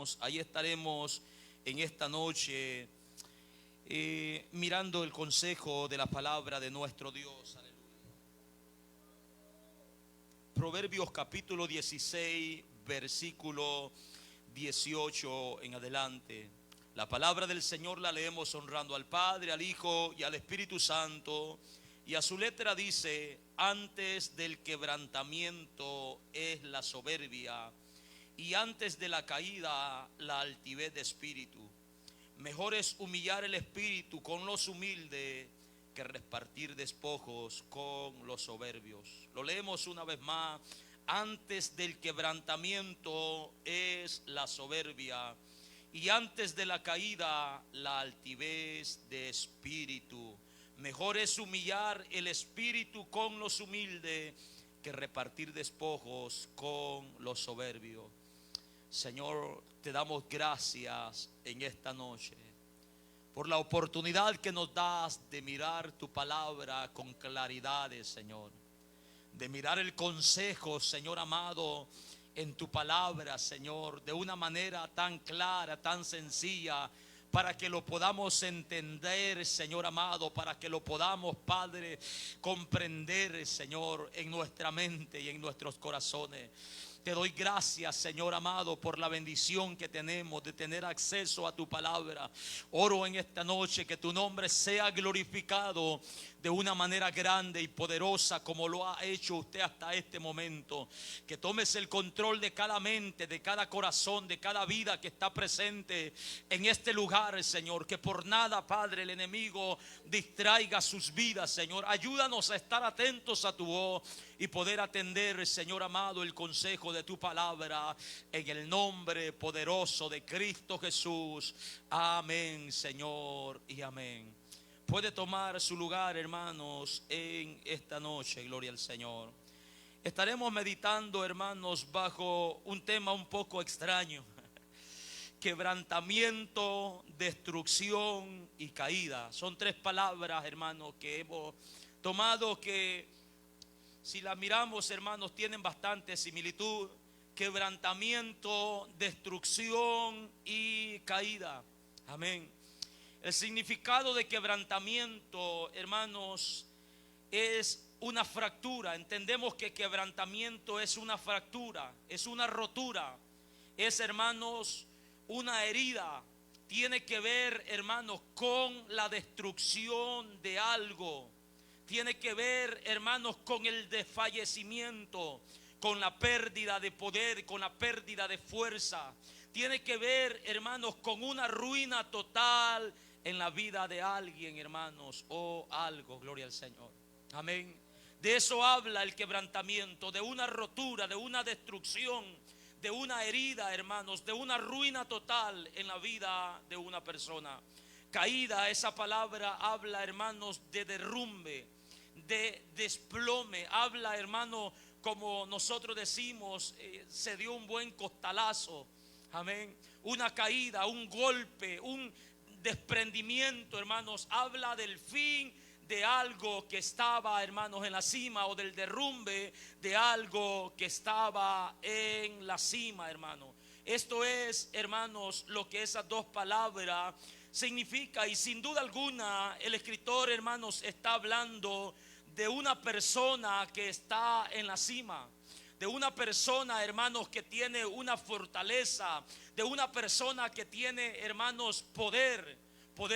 hermanos, ahí estaremos en esta noche mirando el consejo de la palabra de nuestro Dios. Aleluya. Proverbios capítulo 16, versículo 18 en adelante. La palabra del Señor la leemos honrando al Padre, al Hijo y al Espíritu Santo. Y a su letra dice: antes del quebrantamiento es la soberbia, y antes de la caída la altivez de espíritu. Mejor es humillar el espíritu con los humildes que repartir despojos con los soberbios. Lo leemos una vez más: antes del quebrantamiento es la soberbia, y antes de la caída la altivez de espíritu. Mejor es humillar el espíritu con los humildes que repartir despojos con los soberbios. Señor, te damos gracias en esta noche por la oportunidad que nos das de mirar tu palabra con claridad, Señor. De mirar el consejo, Señor amado, en tu palabra, Señor, de una manera tan clara, tan sencilla, para que lo podamos entender, Señor amado, para que lo podamos, Padre, comprender, Señor, en nuestra mente y en nuestros corazones. Te doy gracias, Señor amado, por la bendición que tenemos de tener acceso a tu palabra. Oro en esta noche que tu nombre sea glorificado de una manera grande y poderosa, como lo ha hecho usted hasta este momento. Que tomes el control de cada mente, de cada corazón, de cada vida que está presente en este lugar, Señor. Que por nada, Padre, el enemigo distraiga sus vidas, Señor. Ayúdanos a estar atentos a tu voz y poder atender, Señor amado, el consejo de tu palabra, en el nombre poderoso de Cristo Jesús. Amén, Señor, y amén. Puede tomar su lugar, hermanos, en esta noche. Gloria al Señor. Estaremos meditando, hermanos, bajo un tema un poco extraño: quebrantamiento, destrucción y caída. Son tres palabras, hermanos, que hemos tomado, que si las miramos, hermanos, tienen bastante similitud: quebrantamiento, destrucción y caída. Amén. El significado de quebrantamiento, hermanos, es una fractura. Entendemos que quebrantamiento es una fractura, es una rotura, es, hermanos, una herida. Tiene que ver, hermanos, con la destrucción de algo. Tiene que ver, hermanos, con el desfallecimiento, con la pérdida de poder, con la pérdida de fuerza. Tiene que ver, hermanos, con una ruina total en la vida de alguien, hermanos, o algo. Gloria al Señor. Amén. De eso habla el quebrantamiento, de una rotura, de una destrucción, de una herida, hermanos, de una ruina total en la vida de una persona. Caída, esa palabra habla, hermanos, de derrumbe, de desplome. Habla, hermano, como nosotros decimos, se dio un buen costalazo. Amén. Una caída, un golpe, un desprendimiento, hermanos. Habla del fin de algo que estaba, hermanos, en la cima, o del derrumbe de algo que estaba en la cima, hermano. Esto es, hermanos, lo que esas dos palabras significa. Y sin duda alguna el escritor, hermanos, está hablando de una persona que está en la cima, de una persona, hermanos, que tiene una fortaleza, de una persona que tiene, hermanos, poder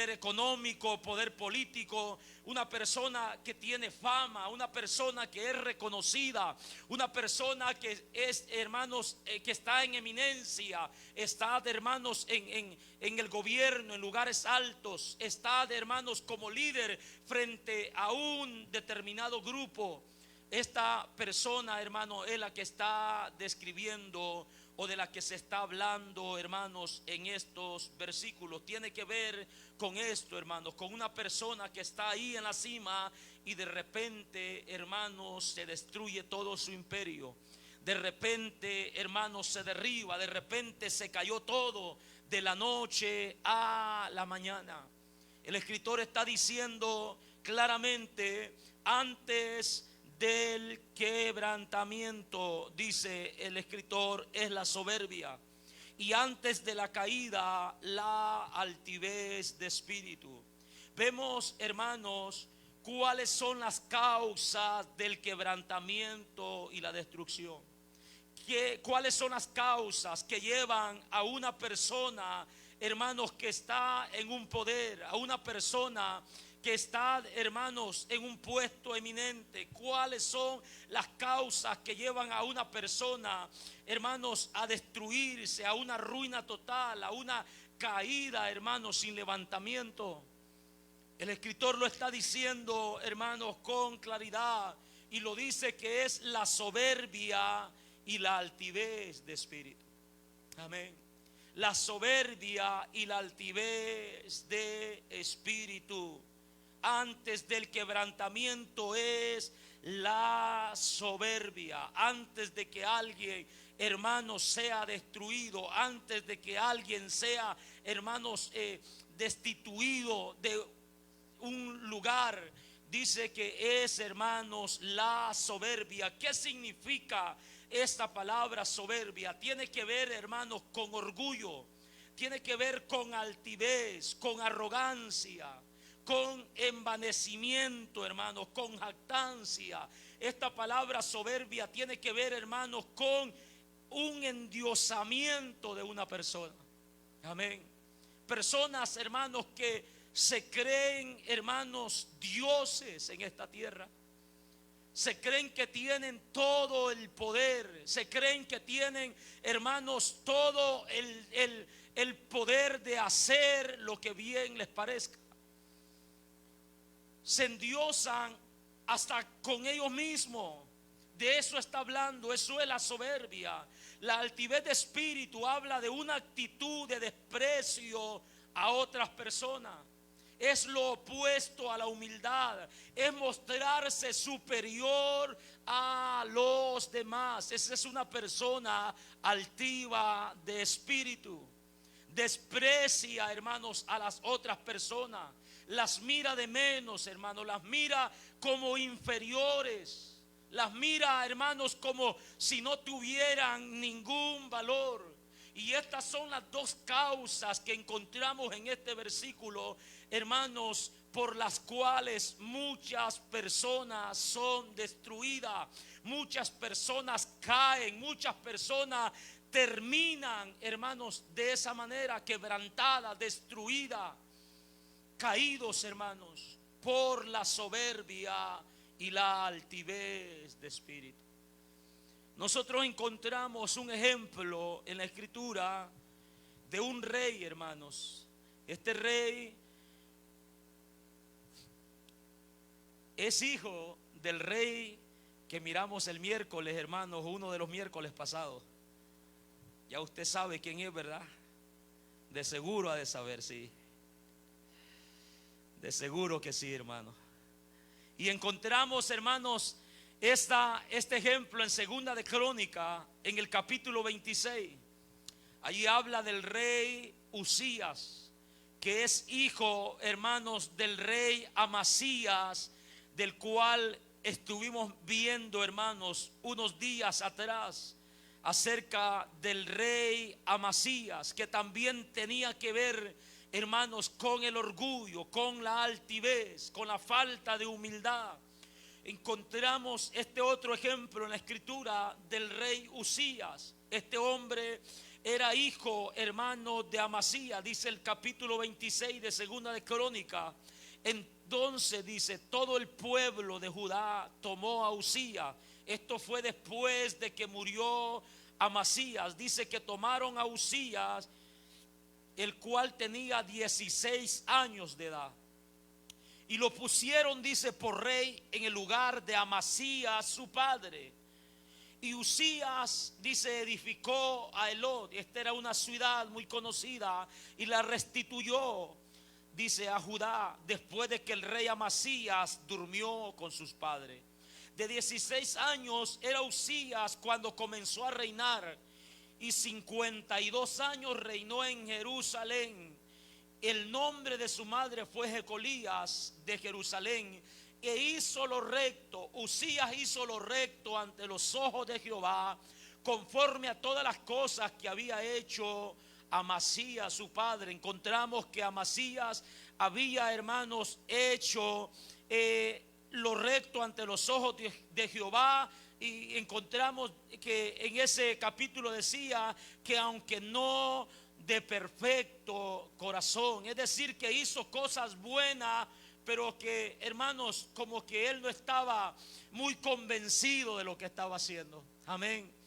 económico, poder político, una persona que tiene fama, una persona que es reconocida, una persona que es, hermanos, que está en eminencia, está, hermanos, en el gobierno, en lugares altos, está, hermanos, como líder frente a un determinado grupo. Esta persona, hermano, es la que está describiendo, o de la que se está hablando, hermanos, en estos versículos. Tiene que ver con esto, hermanos, con una persona que está ahí en la cima y de repente, hermanos, se destruye todo su imperio. De repente, hermanos, se derriba, de repente se cayó todo de la noche a la mañana. El escritor está diciendo claramente: antes del quebrantamiento, dice el escritor, es la soberbia, y antes de la caída, la altivez de espíritu. Vemos, hermanos, cuáles son las causas del quebrantamiento y la destrucción. ¿Cuáles son las causas que llevan a una persona, hermanos, que está en un poder, a una persona que está, hermanos, en un puesto eminente? ¿Cuáles son las causas que llevan a una persona, hermanos, a destruirse, a una ruina total, a una caída, hermanos, sin levantamiento? El escritor lo está diciendo, hermanos, con claridad, y lo dice que es la soberbia y la altivez de espíritu. Amén. La soberbia y la altivez de espíritu. Antes del quebrantamiento es la soberbia. Antes de que alguien, hermanos, sea destruido, antes de que alguien sea, hermanos, destituido de un lugar, dice que es, hermanos, la soberbia. ¿Qué significa esta palabra soberbia? Tiene que ver, hermanos, con orgullo, tiene que ver con altivez, con arrogancia, con envanecimiento, hermanos, con jactancia. Esta palabra soberbia tiene que ver, hermanos, con un endiosamiento de una persona. Amén. Personas, hermanos, que se creen, hermanos, dioses en esta tierra. Se creen que tienen todo el poder. Se creen que tienen, hermanos, todo el poder de hacer lo que bien les parezca. Se endiosan hasta con ellos mismos. De eso está hablando. Eso es la soberbia. La altivez de espíritu habla de una actitud de desprecio a otras personas. Es lo opuesto a la humildad. Es mostrarse superior a los demás. Esa es una persona altiva de espíritu. Desprecia, hermanos, a las otras personas. Las mira de menos, hermanos. Las mira como inferiores. Las mira, hermanos, como si no tuvieran ningún valor. Y estas son las dos causas que encontramos en este versículo, hermanos, por las cuales muchas personas son destruidas, muchas personas caen, muchas personas terminan, hermanos, de esa manera, quebrantadas, destruidas, caídos, hermanos, por la soberbia y la altivez de espíritu. Nosotros encontramos un ejemplo en la escritura de un rey, hermanos. Este rey es hijo del rey que miramos el miércoles, hermanos, uno de los miércoles pasados. Ya usted sabe quién es, ¿verdad? De seguro ha de saber, sí. De seguro que sí, hermano. Y encontramos, hermanos, este ejemplo en Segunda de Crónica, en el capítulo 26. Allí habla del rey Usías, que es hijo, hermanos, del rey Amasías, del cual estuvimos viendo, hermanos, unos días atrás, acerca del rey Amasías, que también tenía que ver, hermanos, con el orgullo, con la altivez, con la falta de humildad. Encontramos este otro ejemplo en la escritura del rey Usías. Este hombre era hijo, hermano, de Amasías. Dice el capítulo 26 de Segunda de Crónica. Entonces dice, todo el pueblo de Judá tomó a Usías. Esto fue después de que murió Amasías. Dice que tomaron a Usías, el cual tenía 16 años de edad, y lo pusieron, dice, por rey en el lugar de Amasías su padre. Y Usías, dice, edificó a Elot. Esta era una ciudad muy conocida, y la restituyó, dice, a Judá, después de que el rey Amasías durmió con sus padres. De 16 años era Usías cuando comenzó a reinar, y 52 años reinó en Jerusalén. El nombre de su madre fue Jecolías de Jerusalén, e hizo lo recto. Usías hizo lo recto ante los ojos de Jehová, conforme a todas las cosas que había hecho Amasías su padre. Encontramos que Amasías había, hermanos, hecho lo recto ante los ojos de Jehová. Y encontramos que en ese capítulo decía que aunque no de perfecto corazón, es decir, que hizo cosas buenas, pero que, hermanos, como que él no estaba muy convencido de lo que estaba haciendo. Amén.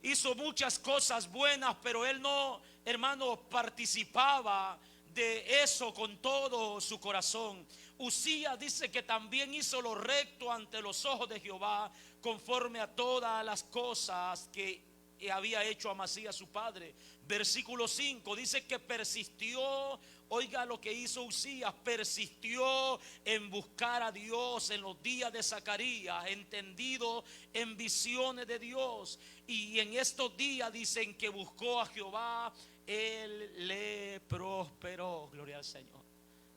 Hizo muchas cosas buenas, pero él no, hermano, participaba de eso con todo su corazón. Usías dice que también hizo lo recto ante los ojos de Jehová, conforme a todas las cosas que había hecho Amasías su padre. Versículo 5 dice que persistió. Oiga lo que hizo Usías: persistió en buscar a Dios en los días de Zacarías, entendido en visiones de Dios. Y en estos días dicen que buscó a Jehová, él le prosperó. Gloria al Señor.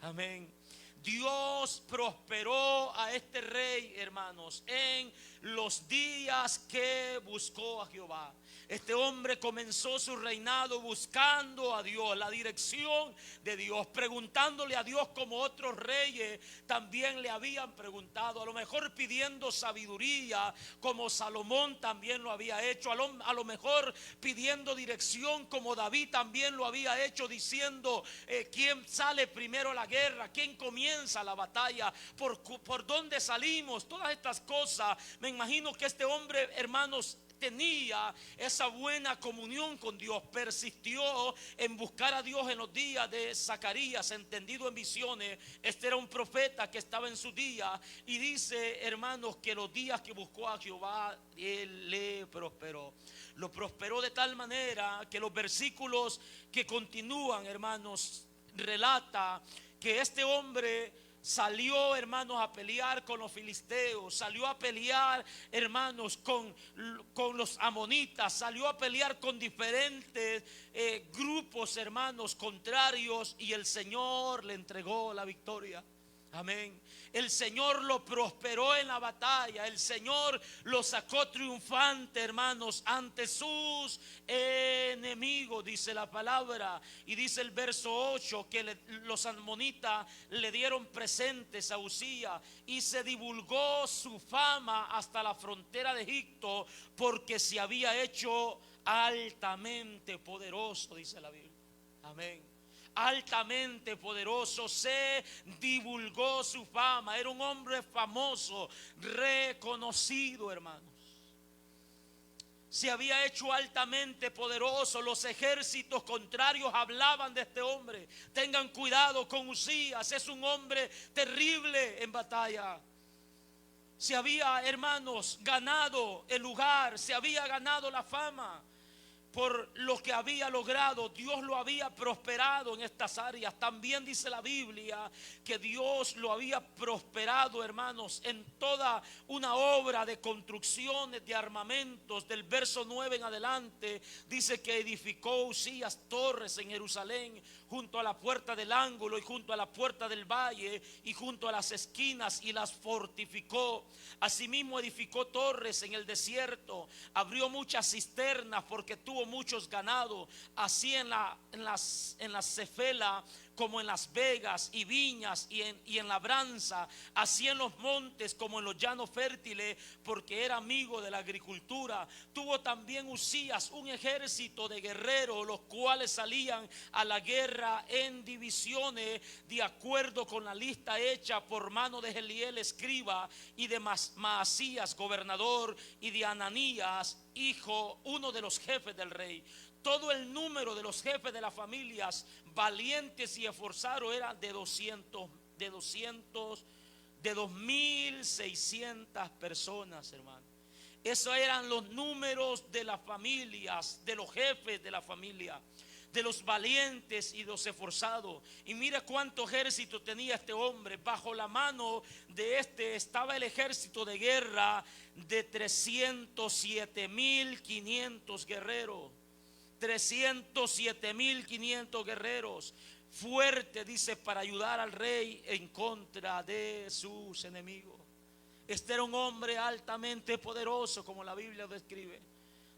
Amén. Dios prosperó a este rey, hermanos, en los días que buscó a Jehová. Este hombre comenzó su reinado buscando a Dios, la dirección de Dios, preguntándole a Dios como otros reyes también le habían preguntado, a lo mejor pidiendo sabiduría como Salomón también lo había hecho, a lo mejor pidiendo dirección como David también lo había hecho, diciendo quién sale primero a la guerra, quién comienza la batalla, por dónde salimos, todas estas cosas. Me imagino que este hombre, hermanos, tenía esa buena comunión con Dios, persistió en buscar a Dios en los días de Zacarías, entendido en visiones. Este era un profeta que estaba en su día, y dice, hermanos, que los días que buscó a Jehová, él le prosperó. Lo prosperó de tal manera que los versículos que continúan, hermanos, relata que este hombre salió, hermanos, a pelear con los filisteos, salió a pelear, hermanos, con los amonitas, salió a pelear con diferentes grupos, hermanos, contrarios, y el Señor le entregó la victoria. Amén. El Señor lo prosperó en la batalla. El Señor lo sacó triunfante, hermanos, ante sus enemigos, dice la palabra. Y dice el verso 8 que los amonitas le dieron presentes a Usías, y se divulgó su fama hasta la frontera de Egipto, porque se había hecho altamente poderoso, dice la Biblia. Amén. Altamente poderoso, se divulgó su fama. Era un hombre famoso, reconocido, hermanos. Se había hecho altamente poderoso. Los ejércitos contrarios hablaban de este hombre. Tengan cuidado con Usías, es un hombre terrible en batalla. Se había, hermanos, ganado el lugar, se había ganado la fama por lo que había logrado. Dios lo había prosperado en estas áreas. También dice la Biblia que Dios lo había prosperado, hermanos, en toda una obra de construcciones, de armamentos. Del verso 9 en adelante dice que edificó Usías torres en Jerusalén, junto a la puerta del ángulo y junto a la puerta del valle y junto a las esquinas, y las fortificó. Asimismo edificó torres en el desierto, abrió muchas cisternas porque tuvo muchos ganados, así en la Cefela como en las vegas y viñas y en labranza, así en los montes como en los llanos fértiles, porque era amigo de la agricultura. Tuvo también Usías un ejército de guerreros, los cuales salían a la guerra en divisiones, de acuerdo con la lista hecha por mano de Jeliel escriba, y de Maasías gobernador, y de Ananías hijo, uno de los jefes del rey. Todo el número de los jefes de las familias valientes y esforzados era de 2.600 personas, hermano. Esos eran los números de las familias, de los jefes de la familia, de los valientes y los esforzados. Y mira cuánto ejército tenía este hombre. Bajo la mano de este estaba el ejército de guerra de 307.500 guerreros. 307.500 guerreros, fuerte, dice, para ayudar al rey en contra de sus enemigos. Este era un hombre altamente poderoso, como la Biblia lo describe.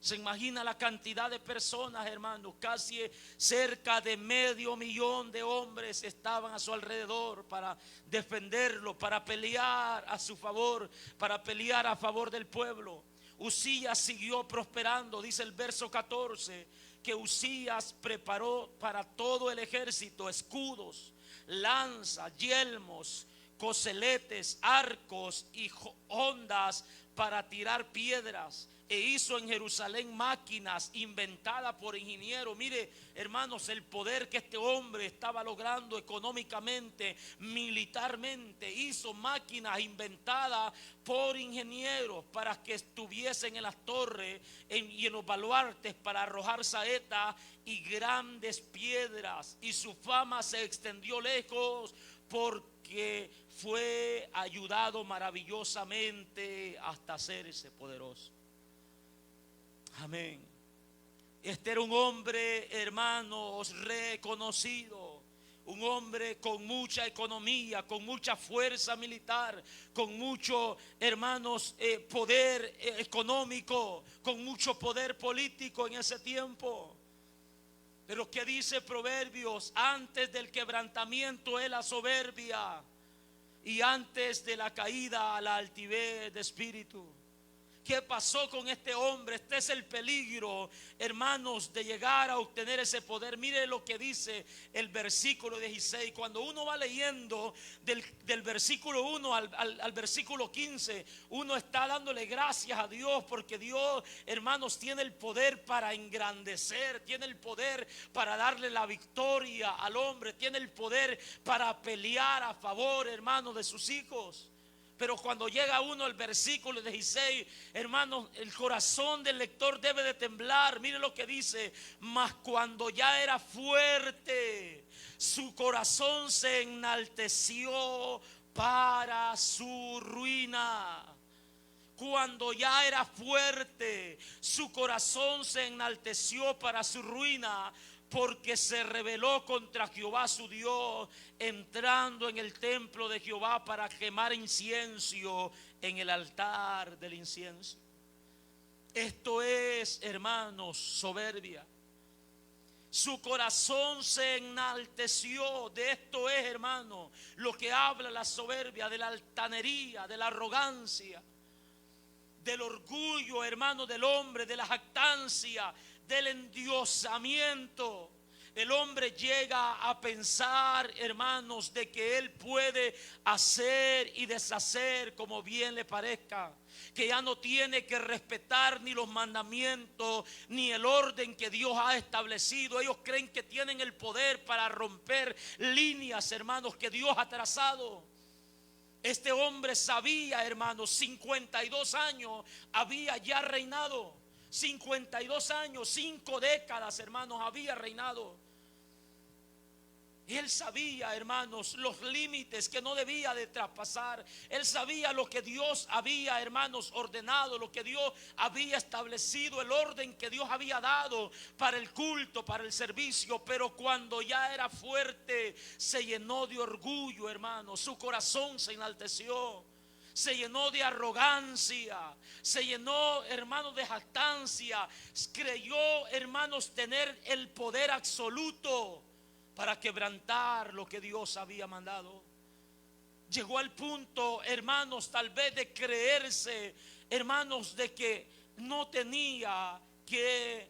Se imagina la cantidad de personas, hermanos, casi cerca de 500,000 de hombres estaban a su alrededor para defenderlo, para pelear a su favor, para pelear a favor del pueblo. Uzías siguió prosperando, dice el verso 14, que Uzías preparó para todo el ejército escudos, lanzas, yelmos, coseletes, arcos y hondas para tirar piedras. E hizo en Jerusalén máquinas inventadas por ingenieros. Mire, hermanos, el poder que este hombre estaba logrando económicamente, militarmente. Hizo máquinas inventadas por ingenieros para que estuviesen en las torres y en los baluartes para arrojar saetas y grandes piedras. Y su fama se extendió lejos porque fue ayudado maravillosamente hasta hacerse poderoso. Amén. Este era un hombre, hermanos, reconocido. Un hombre con mucha economía, con mucha fuerza militar, con mucho, hermanos, poder económico, con mucho poder político en ese tiempo. Pero ¿qué dice Proverbios? Antes del quebrantamiento es la soberbia, y antes de la caída la altivez de espíritu. ¿Qué pasó con este hombre? Este es el peligro, hermanos, de llegar a obtener ese poder. Mire lo que dice el versículo 16. Cuando uno va leyendo del versículo 1 al versículo 15, uno está dándole gracias a Dios, porque Dios, hermanos, tiene el poder para engrandecer, tiene el poder para darle la victoria al hombre, tiene el poder para pelear a favor, hermanos, de sus hijos. Pero cuando llega uno al versículo 16, hermanos, el corazón del lector debe de temblar. Mire lo que dice: mas cuando ya era fuerte, su corazón se enalteció para su ruina. Cuando ya era fuerte, su corazón se enalteció para su ruina, porque se rebeló contra Jehová su Dios, entrando en el templo de Jehová para quemar incienso en el altar del incienso. Esto es, hermanos, soberbia. Su corazón se enalteció. De esto es, hermano, lo que habla la soberbia, de la altanería, de la arrogancia, del orgullo, hermano, del hombre, de la jactancia, del endiosamiento. El hombre llega a pensar, hermanos, de que él puede hacer y deshacer como bien le parezca, que ya no tiene que respetar ni los mandamientos ni el orden que Dios ha establecido. Ellos creen que tienen el poder para romper líneas, hermanos, que Dios ha trazado. Este hombre sabía, hermanos, 52 años había ya reinado. 52 años, 5 décadas, hermanos, había reinado. Y él sabía, hermanos, los límites que no debía de traspasar. Él sabía lo que Dios había, hermanos, ordenado, lo que Dios había establecido, el orden que Dios había dado para el culto, para el servicio. Pero cuando ya era fuerte, se llenó de orgullo, hermanos. Su corazón se enalteció. Se llenó de arrogancia, se llenó, hermanos, de jactancia. Creyó, hermanos, tener el poder absoluto para quebrantar lo que Dios había mandado. Llegó al punto, hermanos, tal vez de creerse, hermanos, de que no tenía que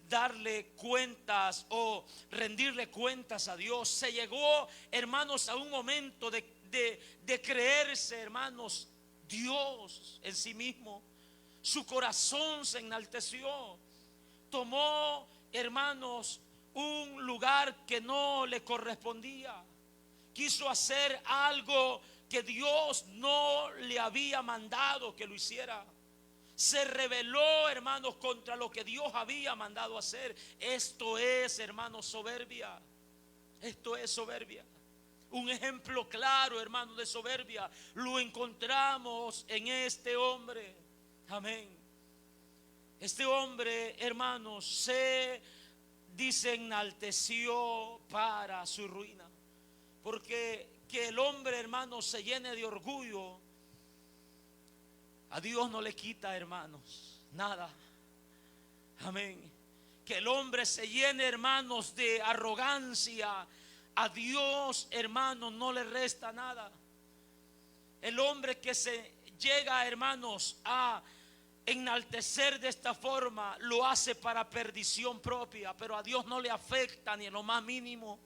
darle cuentas o rendirle cuentas a Dios. Se llegó, hermanos, a un momento de creerse, hermanos, Dios en sí mismo. Su corazón se enalteció. Tomó, hermanos, un lugar que no le correspondía. Quiso hacer algo que Dios no le había mandado que lo hiciera. Se rebeló, hermanos, contra lo que Dios había mandado hacer. Esto es, hermanos, soberbia. Esto es soberbia. Un ejemplo claro, hermanos, de soberbia lo encontramos en este hombre. Amén. Este hombre, hermanos, se enalteció para su ruina. Porque que el hombre, hermanos, se llene de orgullo, a Dios no le quita, hermanos, nada. Amén. Que el hombre se llene, hermanos, de arrogancia. A Dios, hermanos, no le resta nada. El hombre que se llega, hermanos, a enaltecer de esta forma, lo hace para perdición propia, pero a Dios no le afecta ni en lo más mínimo.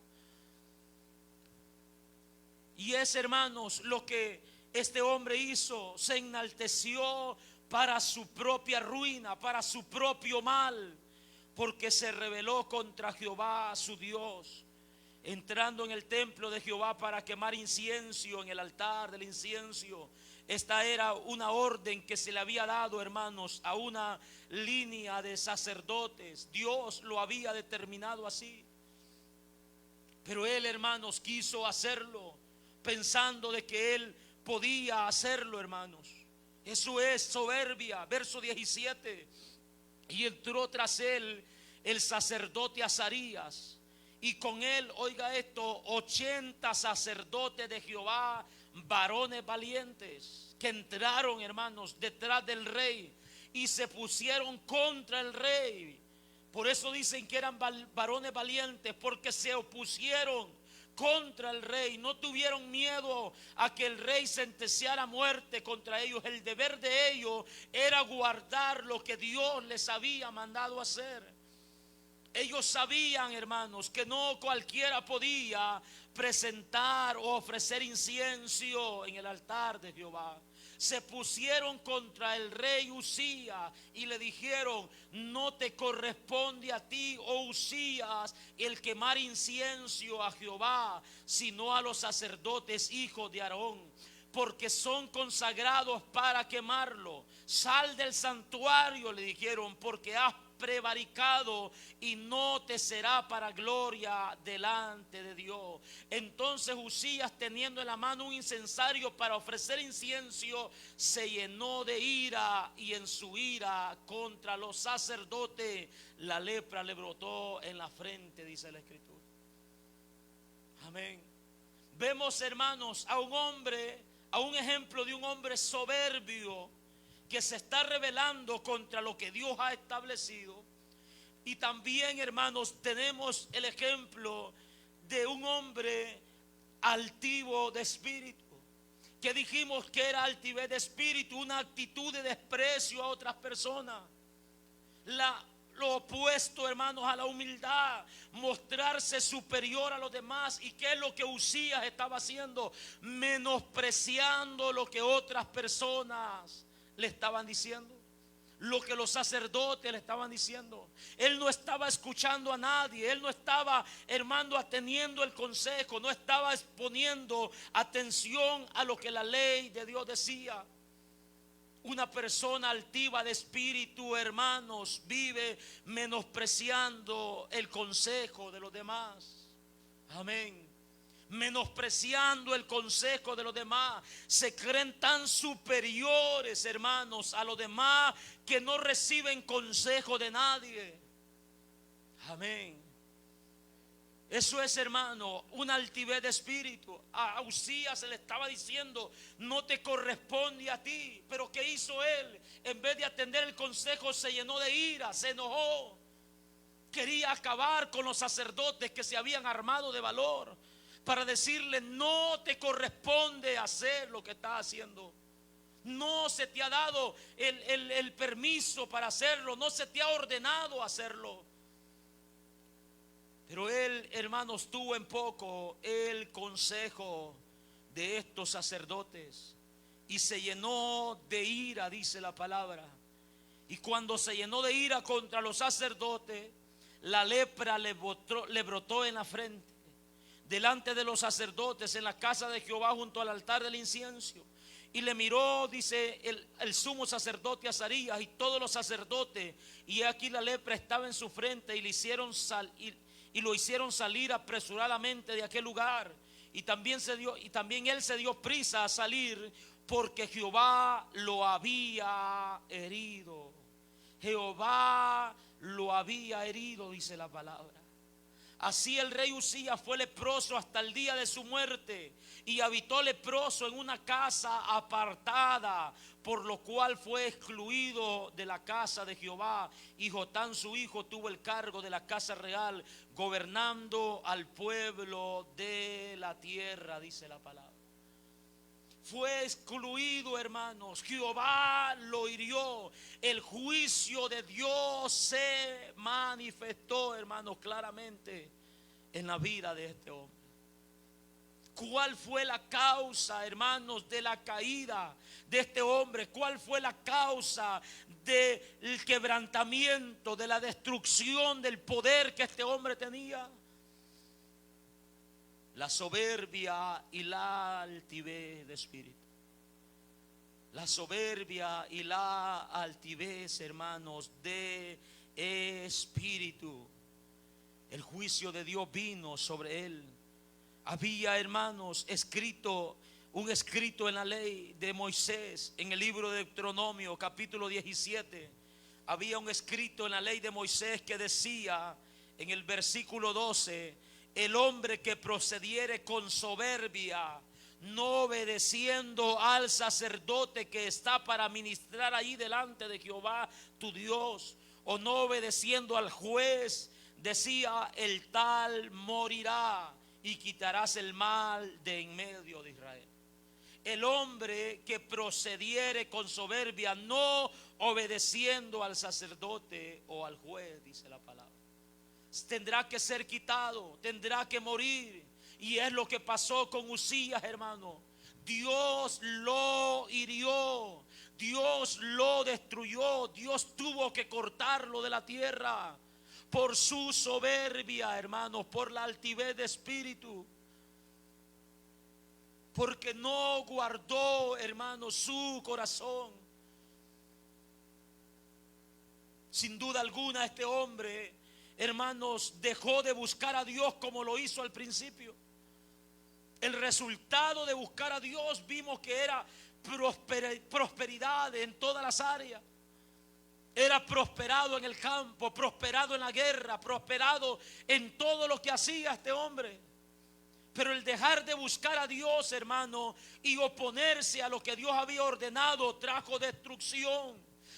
Y es, hermanos, lo que este hombre hizo. Se enalteció para su propia ruina, para su propio mal, porque se rebeló contra Jehová su Dios, entrando en el templo de Jehová para quemar incienso en el altar del incienso. Esta era una orden que se le había dado, hermanos, a una línea de sacerdotes. Dios lo había determinado así. Pero él, hermanos, quiso hacerlo pensando de que él podía hacerlo, hermanos. Eso es soberbia. Verso 17. Y entró tras él el sacerdote Azarías, y con él, oiga esto, 80 sacerdotes de Jehová, varones valientes, que entraron, hermanos, detrás del rey y se pusieron contra el rey. Por eso dicen que eran varones valientes, porque se opusieron contra el rey. No tuvieron miedo a que el rey sentenciara muerte contra ellos. El deber de ellos era guardar lo que Dios les había mandado hacer. Ellos sabían, hermanos, que no cualquiera podía presentar o ofrecer incienso en el altar de Jehová. Se pusieron contra el rey Usías y le dijeron: no te corresponde a ti, oh Usías, el quemar incienso a Jehová, sino a los sacerdotes hijos de Aarón, porque son consagrados para quemarlo. Sal del santuario, le dijeron, porque has prevaricado y no te será para gloria delante de Dios. Entonces Usías, teniendo en la mano un incensario para ofrecer incienso, se llenó de ira, y en su ira contra los sacerdotes la lepra le brotó en la frente, dice la Escritura. Amén. Vemos, hermanos, a un hombre, a un ejemplo de un hombre soberbio que se está rebelando contra lo que Dios ha establecido. Y también, hermanos, tenemos el ejemplo de un hombre altivo de espíritu, que dijimos que era altivez de espíritu, una actitud de desprecio a otras personas. Lo opuesto, hermanos, a la humildad, mostrarse superior a los demás. ¿Y qué es lo que Usías estaba haciendo? Menospreciando lo que otras personas le estaban diciendo, lo que los sacerdotes le estaban diciendo. Él no estaba escuchando a nadie. Él no estaba, hermano, atendiendo el consejo. No estaba exponiendo atención a lo que la ley de Dios decía. Una persona altiva de espíritu, hermanos, vive menospreciando el consejo de los demás. Amén. Menospreciando el consejo de los demás. Se creen tan superiores, hermanos, a los demás, que no reciben consejo de nadie. Amén. Eso es, hermano, una altivez de espíritu. A Usías se le estaba diciendo: no te corresponde a ti. Pero ¿qué hizo él? En vez de atender el consejo, se llenó de ira, se enojó. Quería acabar con los sacerdotes que se habían armado de valor para decirle: no te corresponde hacer lo que estás haciendo. No se te ha dado el permiso para hacerlo. No se te ha ordenado hacerlo. Pero él, hermanos, tuvo en poco el consejo de estos sacerdotes y se llenó de ira, dice la palabra. Y cuando se llenó de ira contra los sacerdotes, la lepra le brotó en la frente, delante de los sacerdotes, en la casa de Jehová, junto al altar del incienso. Y le miró, dice, el sumo sacerdote Azarías y todos los sacerdotes, y aquí la lepra estaba en su frente, y lo hicieron salir apresuradamente de aquel lugar. Y también él se dio prisa a salir, porque Jehová lo había herido. Jehová lo había herido, dice la palabra. Así el rey Usías fue leproso hasta el día de su muerte, y habitó leproso en una casa apartada, por lo cual fue excluido de la casa de Jehová. Y Jotán su hijo tuvo el cargo de la casa real, gobernando al pueblo de la tierra, dice la palabra. Fue excluido, hermanos. Jehová lo hirió. El juicio de Dios se manifestó, hermanos, claramente en la vida de este hombre. ¿Cuál fue la causa, hermanos, de la caída de este hombre? ¿Cuál fue la causa del quebrantamiento, de la destrucción del poder que este hombre tenía? La soberbia y la altivez de espíritu. La soberbia y la altivez, hermanos, de espíritu. El juicio de Dios vino sobre él. Había, hermanos, un escrito en la ley de Moisés, en el libro de Deuteronomio, capítulo 17. Había un escrito en la ley de Moisés que decía, en el versículo 12: el hombre que procediere con soberbia, no obedeciendo al sacerdote que está para ministrar ahí delante de Jehová tu Dios, o no obedeciendo al juez, decía, el tal morirá, y quitarás el mal de en medio de Israel. El hombre que procediere con soberbia, no obedeciendo al sacerdote o al juez, dice la palabra, tendrá que ser quitado, tendrá que morir. Y es lo que pasó con Usías, hermano. Dios lo hirió, Dios lo destruyó, Dios tuvo que cortarlo de la tierra por su soberbia, hermanos, por la altivez de espíritu, porque no guardó, hermanos, su corazón. Sin duda alguna este hombre, hermanos, dejó de buscar a Dios como lo hizo al principio. El resultado de buscar a Dios vimos que era prosperidad en todas las áreas. Era prosperado en el campo, prosperado en la guerra, prosperado en todo lo que hacía este hombre. Pero el dejar de buscar a Dios, hermano, y oponerse a lo que Dios había ordenado, trajo destrucción,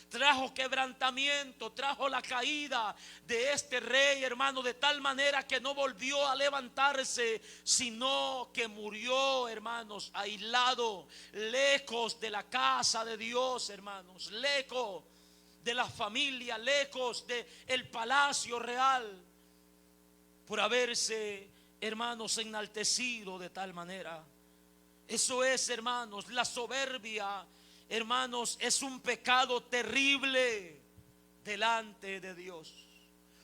trajo quebrantamiento, trajo la caída de este rey, hermano, de tal manera que no volvió a levantarse, sino que murió, hermanos, aislado, lejos de la casa de Dios, hermanos, lejos de la familia, lejos del palacio real, por haberse, hermanos, enaltecido de tal manera. Eso es, hermanos, la soberbia, hermanos, es un pecado terrible delante de Dios.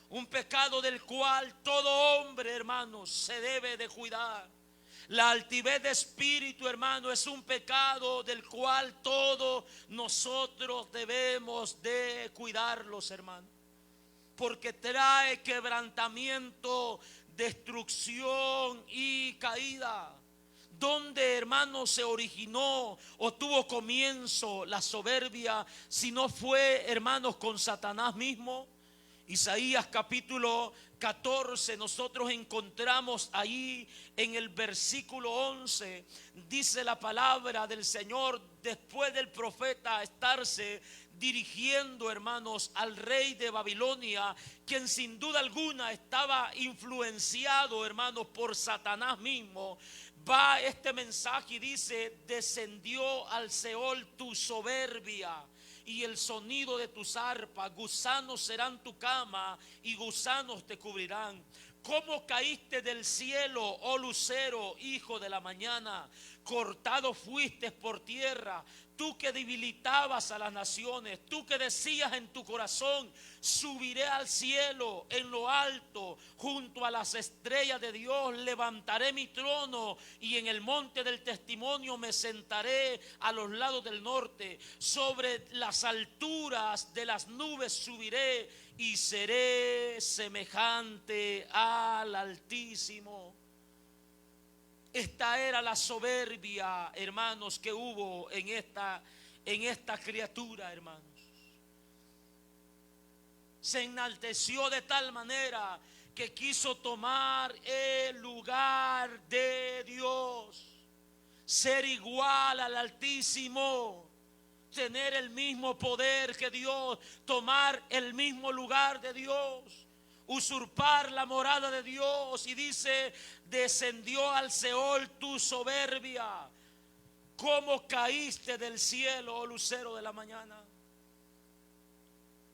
Un pecado del cual todo hombre, hermanos, se debe de cuidar. La altivez de espíritu, hermano, es un pecado del cual todos nosotros debemos de cuidarlos, hermano, porque trae quebrantamiento, destrucción y caída. ¿Dónde, hermano, se originó o tuvo comienzo la soberbia? Si no fue, hermanos, con Satanás mismo. Isaías capítulo 14, nosotros encontramos ahí en el versículo 11, dice la palabra del Señor, después del profeta estarse dirigiendo, hermanos, al rey de Babilonia, quien sin duda alguna estaba influenciado, hermanos, por Satanás mismo. Va este mensaje y dice: descendió al Seol tu soberbia y el sonido de tus arpas, gusanos serán tu cama y gusanos te cubrirán. ¿Cómo caíste del cielo, oh lucero, hijo de la mañana? Cortado fuiste por tierra, tú que debilitabas a las naciones, tú que decías en tu corazón: subiré al cielo, en lo alto, junto a las estrellas de Dios, levantaré mi trono y en el monte del testimonio me sentaré a los lados del norte. Sobre las alturas de las nubes subiré y seré semejante al Altísimo. Esta era la soberbia, hermanos, que hubo en esta criatura, hermanos. Se enalteció de tal manera que quiso tomar el lugar de Dios, ser igual al Altísimo, tener el mismo poder que Dios, tomar el mismo lugar de Dios, usurpar la morada de Dios. Y dice: descendió al Seol tu soberbia. ¿Cómo caíste del cielo, oh lucero de la mañana?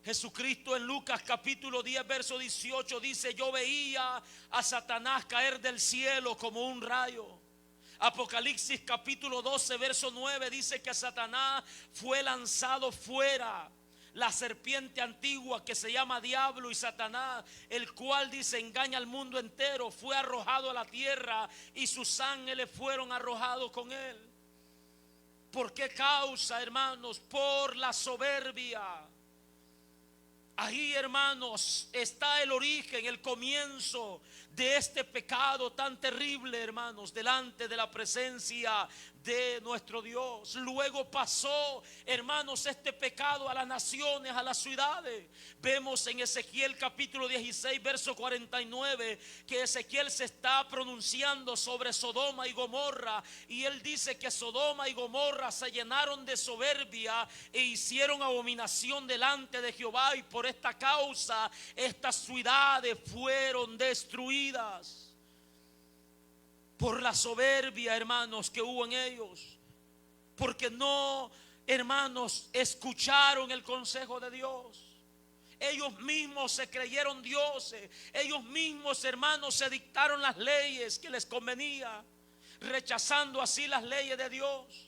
Jesucristo en Lucas capítulo 10 verso 18 dice: yo veía a Satanás caer del cielo como un rayo. Apocalipsis capítulo 12 verso 9 dice que Satanás fue lanzado fuera, la serpiente antigua que se llama Diablo y Satanás, el cual dice engaña al mundo entero, fue arrojado a la tierra y sus ángeles fueron arrojados con él. ¿Por qué causa, hermanos? Por la soberbia. Ahí, hermanos, está el origen, el comienzo de este pecado tan terrible, hermanos, delante de la presencia de nuestro Dios. Luego pasó, hermanos, este pecado a las naciones, a las ciudades. Vemos en Ezequiel capítulo 16 verso 49 que Ezequiel se está pronunciando sobre Sodoma y Gomorra, y él dice que Sodoma y Gomorra se llenaron de soberbia e hicieron abominación delante de Jehová, y por esta causa estas ciudades fueron destruidas. Por la soberbia, hermanos, que hubo en ellos. Porque no, hermanos, escucharon el consejo de Dios. Ellos mismos se creyeron dioses. Ellos mismos, hermanos, se dictaron las leyes que les convenía, rechazando así las leyes de Dios.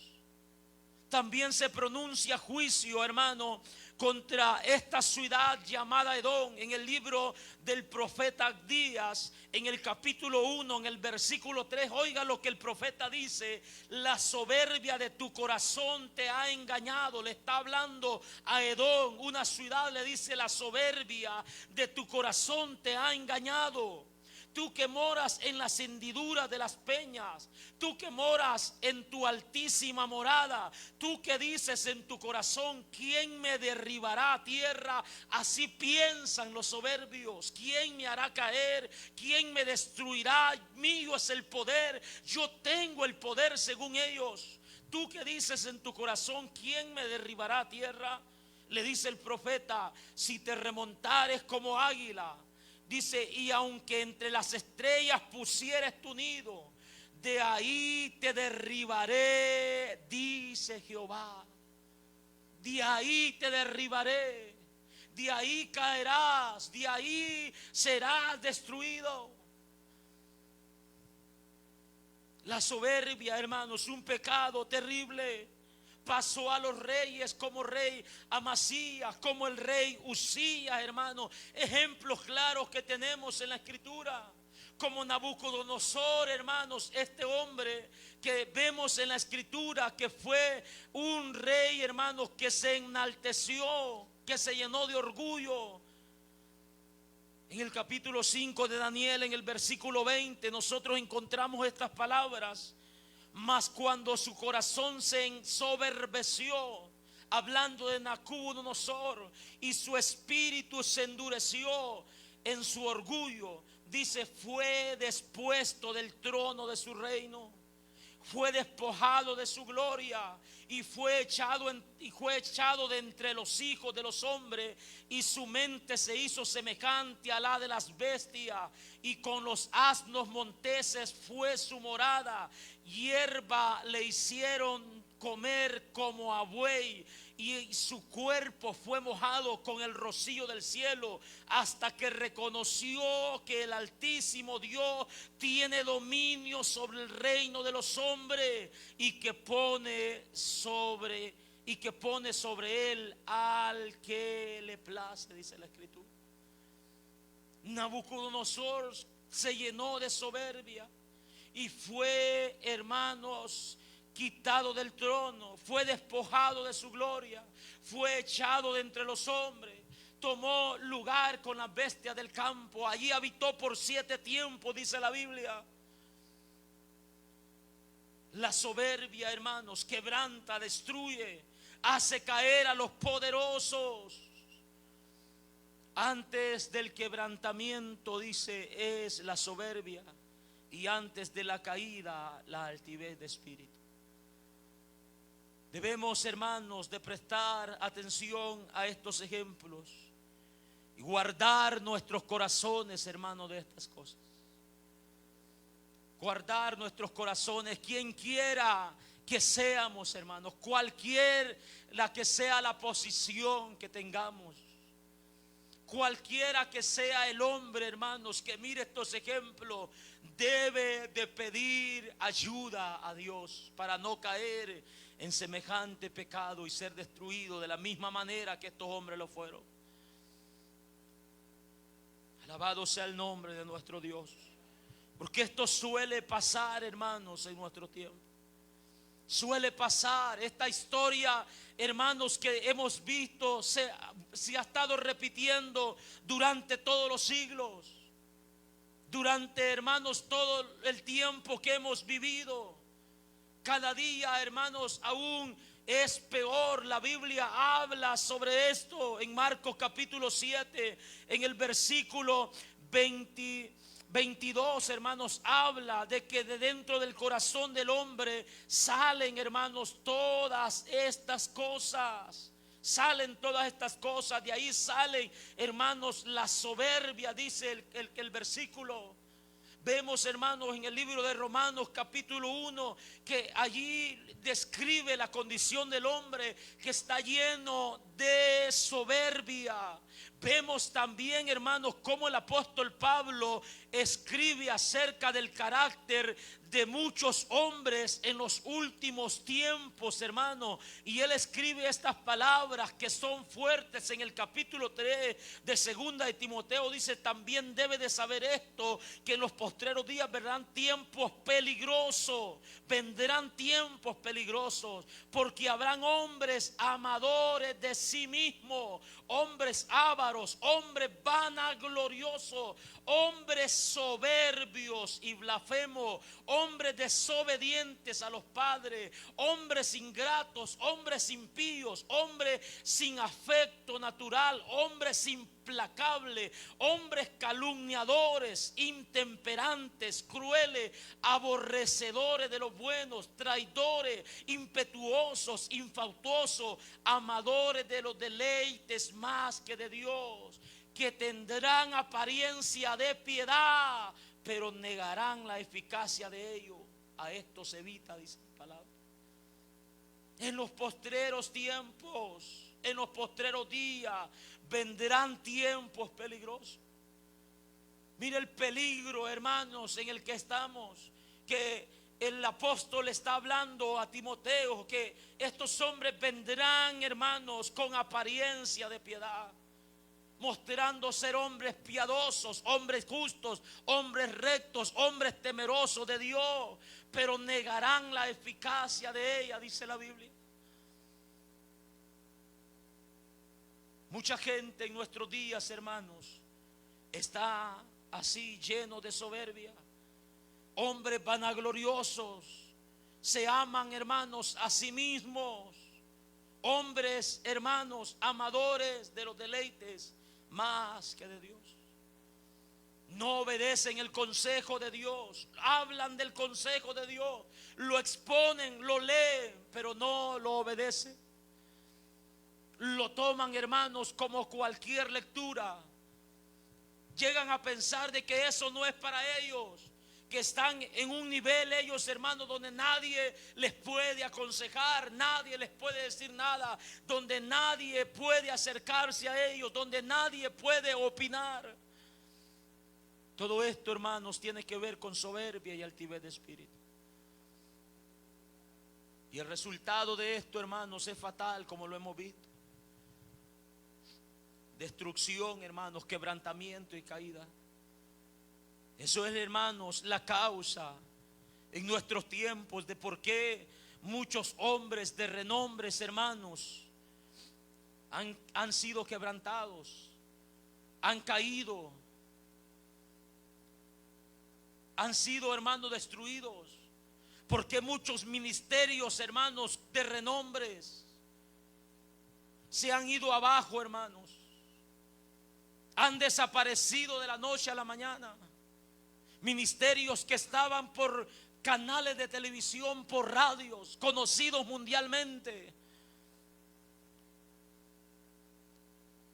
También se pronuncia juicio, hermano, contra esta ciudad llamada Edom en el libro del profeta Abdías, en el capítulo 1, en el versículo 3. Oiga lo que el profeta dice: la soberbia de tu corazón te ha engañado. Le está hablando a Edom, una ciudad. Le dice: la soberbia de tu corazón te ha engañado. Tú que moras en las hendiduras de las peñas, tú que moras en tu altísima morada, tú que dices en tu corazón: ¿quién me derribará a tierra? Así piensan los soberbios. ¿Quién me hará caer? ¿Quién me destruirá? Mío es el poder, yo tengo el poder según ellos. Tú que dices en tu corazón: ¿quién me derribará a tierra? Le dice el profeta: si te remontares como águila, dice, y aunque entre las estrellas pusieres tu nido, de ahí te derribaré, dice Jehová. De ahí te derribaré, de ahí caerás, de ahí serás destruido. La soberbia, hermanos, un pecado terrible. Pasó a los reyes como rey Amasías, como el rey Usías, hermano. Ejemplos claros que tenemos en la escritura. Como Nabucodonosor, hermanos, este hombre que vemos en la escritura, que fue un rey, hermanos, que se enalteció, que se llenó de orgullo. En el capítulo 5 de Daniel, en el versículo 20, nosotros encontramos estas palabras: mas cuando su corazón se ensoberbeció, hablando de Nabucodonosor, y su espíritu se endureció en su orgullo, dice, fue despuesto del trono de su reino, fue despojado de su gloria y fue echado de entre los hijos de los hombres, y su mente se hizo semejante a la de las bestias, y con los asnos monteses fue su morada. Hierba le hicieron comer como a buey, y su cuerpo fue mojado con el rocío del cielo, hasta que reconoció que el Altísimo Dios tiene dominio sobre el reino de los hombres, y que pone sobre él al que le place, dice la escritura. Nabucodonosor se llenó de soberbia y fue, hermanos, quitado del trono, fue despojado de su gloria, fue echado de entre los hombres, tomó lugar con las bestias del campo. Allí habitó por 7 tiempos, dice la Biblia. La soberbia, hermanos, quebranta, destruye, hace caer a los poderosos. Antes del quebrantamiento, dice, es la soberbia, y antes de la caída, la altivez de espíritu. Debemos, hermanos, de prestar atención a estos ejemplos y guardar nuestros corazones, hermanos, de estas cosas. Guardar nuestros corazones, quien quiera que seamos, hermanos, cualquier la que sea la posición que tengamos, cualquiera que sea el hombre, hermanos, que mire estos ejemplos, debe de pedir ayuda a Dios para no caer en semejante pecado y ser destruido de la misma manera que estos hombres lo fueron. Alabado sea el nombre de nuestro Dios, porque esto suele pasar, hermanos, en nuestro tiempo. Suele pasar esta historia, hermanos, que hemos visto, se ha estado repitiendo durante todos los siglos, durante, hermanos, todo el tiempo que hemos vivido. Cada día, hermanos, aún es peor. La Biblia habla sobre esto en Marcos capítulo 7, en el versículo 22, hermanos, habla de que de dentro del corazón del hombre salen, hermanos, todas estas cosas. Salen todas estas cosas, de ahí salen, hermanos, la soberbia, dice el versículo. Vemos, hermanos, en el libro de Romanos capítulo 1, que allí describe la condición del hombre que está lleno de soberbia. Vemos también, hermanos, cómo el apóstol Pablo escribe acerca del carácter de muchos hombres en los últimos tiempos, hermano. Y él escribe estas palabras que son fuertes en el capítulo 3 de segunda de Timoteo. Dice: también debe de saber esto, que en los postreros días vendrán tiempos peligrosos. Vendrán tiempos peligrosos, porque habrán hombres amadores de sí mismos, hombres ávaros, hombres vanagloriosos, hombres soberbios y blasfemos, hombres desobedientes a los padres, hombres ingratos, hombres impíos, hombres sin afecto natural, hombres implacables, hombres calumniadores, intemperantes, crueles, aborrecedores de los buenos, traidores, impetuosos, infaustosos, amadores de los deleites más que de Dios, que tendrán apariencia de piedad, pero negarán la eficacia de ello. A esto se evita, dice la palabra. En los postreros tiempos, en los postreros días, vendrán tiempos peligrosos. Mire el peligro, hermanos, en el que estamos, que el apóstol está hablando a Timoteo, que estos hombres vendrán, hermanos, con apariencia de piedad, mostrando ser hombres piadosos, hombres justos, hombres rectos, hombres temerosos de Dios, pero negarán la eficacia de ella, dice la Biblia. Mucha gente en nuestros días, hermanos, está así lleno de soberbia. Hombres vanagloriosos, se aman, hermanos, a sí mismos. Hombres, hermanos, amadores de los deleites más que de Dios. No obedecen el consejo de Dios. Hablan del consejo de Dios, lo exponen, lo leen, pero no lo obedecen. Lo toman, hermanos, como cualquier lectura. Llegan a pensar de que eso no es para ellos, que están en un nivel ellos, hermanos, donde nadie les puede aconsejar, nadie les puede decir nada, donde nadie puede acercarse a ellos, donde nadie puede opinar. Todo esto, hermanos, tiene que ver con soberbia y altivez de espíritu. Y el resultado de esto, hermanos, es fatal, como lo hemos visto. Destrucción, hermanos, quebrantamiento y caída. Eso es, hermanos, la causa en nuestros tiempos de por qué muchos hombres de renombres, hermanos, han sido quebrantados, han caído, han sido, hermanos, destruidos. Porque muchos ministerios, hermanos, de renombres se han ido abajo, hermanos. han desaparecido de la noche a la mañana. Ministerios que estaban por canales de televisión, por radios, conocidos mundialmente.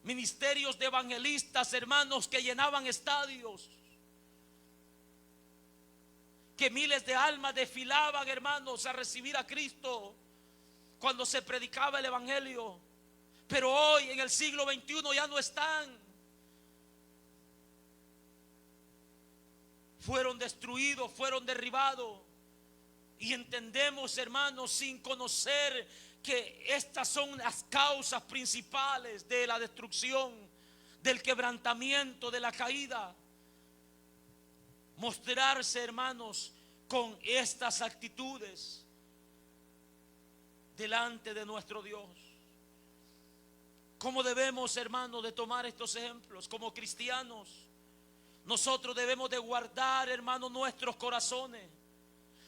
Ministerios de evangelistas, hermanos, que llenaban estadios. Que miles de almas desfilaban, hermanos, a recibir a Cristo cuando se predicaba el evangelio. Pero hoy, en el siglo XXI, ya no están. Fueron destruidos, fueron derribados. Y entendemos, hermanos, sin conocer que estas son las causas principales de la destrucción, del quebrantamiento, de la caída. Mostrarse, hermanos, con estas actitudes delante de nuestro Dios. ¿Cómo debemos, hermanos, de tomar estos ejemplos? Como cristianos, nosotros debemos de guardar, hermanos, nuestros corazones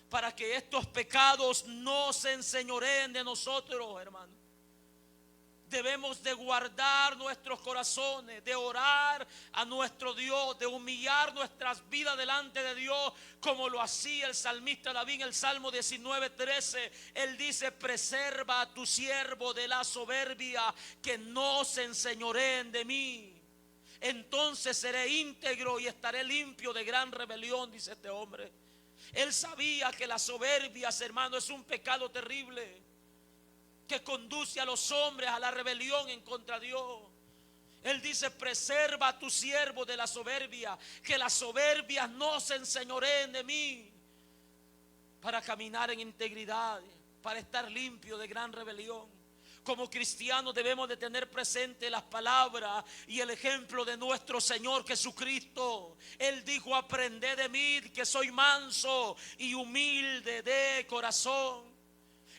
para que estos pecados no se enseñoreen de nosotros, hermanos. Debemos de guardar nuestros corazones, de orar a nuestro Dios, de humillar nuestras vidas delante de Dios, como lo hacía el salmista David en el Salmo 19:13. Él dice: preserva a tu siervo de la soberbia, que no se enseñoreen de mí. Entonces seré íntegro y estaré limpio de gran rebelión, dice este hombre. Él sabía que la soberbia, hermano, es un pecado terrible que conduce a los hombres a la rebelión en contra de Dios. Él dice: preserva a tu siervo de la soberbia, que las soberbias no se enseñoreen de mí, para caminar en integridad, para estar limpio de gran rebelión. Como cristianos debemos de tener presente las palabras y el ejemplo de nuestro Señor Jesucristo. Él dijo: aprended de mí, que soy manso y humilde de corazón.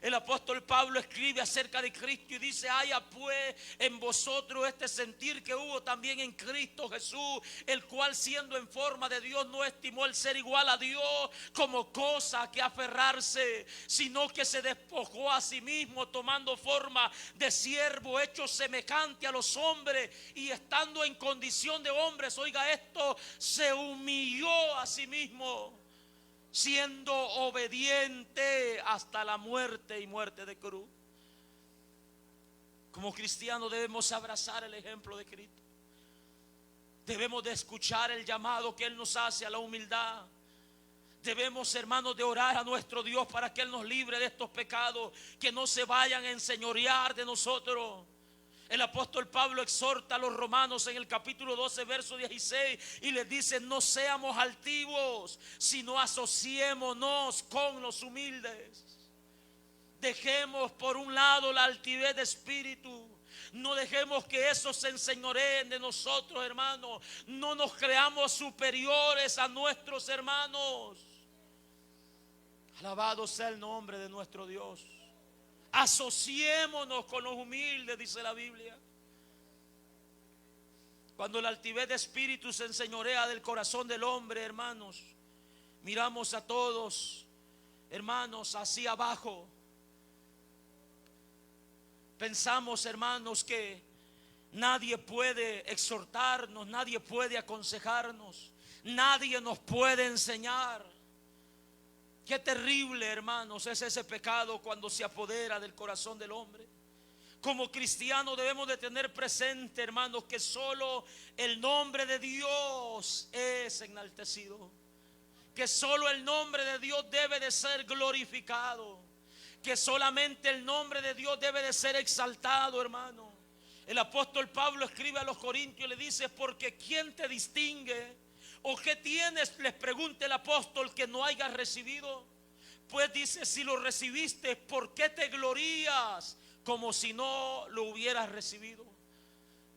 El apóstol Pablo escribe acerca de Cristo y dice: haya pues en vosotros este sentir que hubo también en Cristo Jesús, el cual, siendo en forma de Dios, no estimó el ser igual a Dios como cosa a que aferrarse, sino que se despojó a sí mismo, tomando forma de siervo, hecho semejante a los hombres, y estando en condición de hombres, oiga esto, se humilló a sí mismo, siendo obediente hasta la muerte y muerte de cruz. Como cristianos debemos abrazar el ejemplo de Cristo. Debemos de escuchar el llamado que Él nos hace a la humildad. Debemos, hermanos, de orar a nuestro Dios para que Él nos libre de estos pecados, que no se vayan a enseñorear de nosotros. El apóstol Pablo exhorta a los romanos en el capítulo 12, verso 16, y les dice: no seamos altivos, sino asociémonos con los humildes. Dejemos por un lado la altivez de espíritu. No dejemos que eso se enseñoreen de nosotros, hermanos. No nos creamos superiores a nuestros hermanos. Alabado sea el nombre de nuestro Dios. Asociémonos con los humildes, dice la Biblia. Cuando la altivez de espíritu se enseñorea del corazón del hombre, hermanos, miramos a todos, hermanos, hacia abajo. Pensamos, hermanos, que nadie puede exhortarnos, nadie puede aconsejarnos, nadie nos puede enseñar. Qué terrible, hermanos, es ese pecado cuando se apodera del corazón del hombre. Como cristianos debemos de tener presente, hermanos, que solo el nombre de Dios es enaltecido, que solo el nombre de Dios debe de ser glorificado, que solamente el nombre de Dios debe de ser exaltado, hermano. El apóstol Pablo escribe a los Corintios y le dice: porque ¿quién te distingue? ¿O qué tienes?, les pregunta el apóstol, que no hayas recibido. Pues dice: si lo recibiste, ¿por qué te glorías como si no lo hubieras recibido?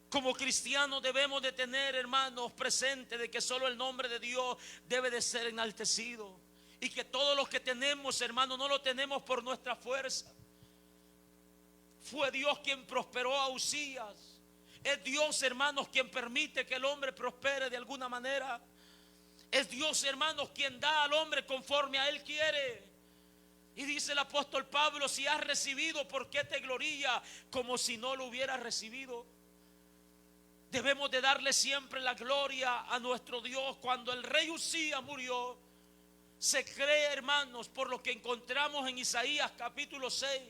Como cristianos debemos de tener, hermanos, presente de que solo el nombre de Dios debe de ser enaltecido, y que todo lo que tenemos, hermanos, no lo tenemos por nuestra fuerza. Fue Dios quien prosperó a Uzías. Es Dios, hermanos, quien permite que el hombre prospere de alguna manera. Es Dios, hermanos, quien da al hombre conforme a Él quiere. Y dice el apóstol Pablo: si has recibido, ¿por qué te glorías como si no lo hubieras recibido? Debemos de darle siempre la gloria a nuestro Dios. Cuando el rey Usías murió, se cree, hermanos, por lo que encontramos en Isaías capítulo 6,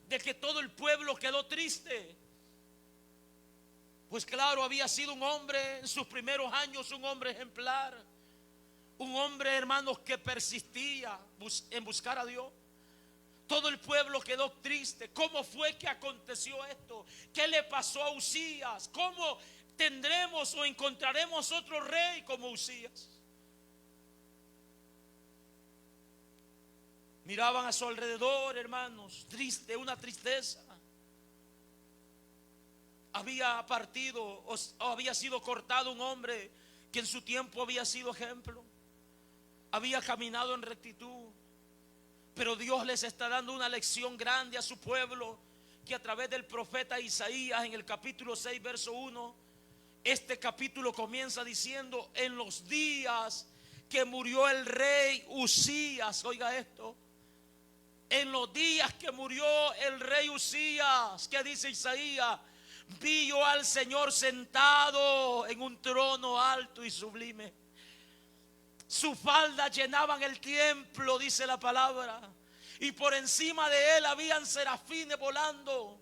de que todo el pueblo quedó triste. Pues claro, había sido un hombre en sus primeros años, un hombre ejemplar, un hombre, hermanos, que persistía en buscar a Dios. Todo el pueblo quedó triste. ¿Cómo fue que aconteció esto? ¿Qué le pasó a Usías? ¿Cómo tendremos o encontraremos otro rey como Usías? Miraban a su alrededor, hermanos, triste, una tristeza. Había partido o había sido cortado un hombre que en su tiempo había sido ejemplo. Había caminado en rectitud. Pero Dios les está dando una lección grande a su pueblo, que a través del profeta Isaías en el capítulo 6 verso 1, este capítulo comienza diciendo: en los días que murió el rey Usías, oiga esto, en los días que murió el rey Usías, ¿qué dice Isaías? Vi yo al Señor sentado en un trono alto y sublime. Sus faldas llenaban el templo, dice la palabra, y por encima de él habían serafines volando.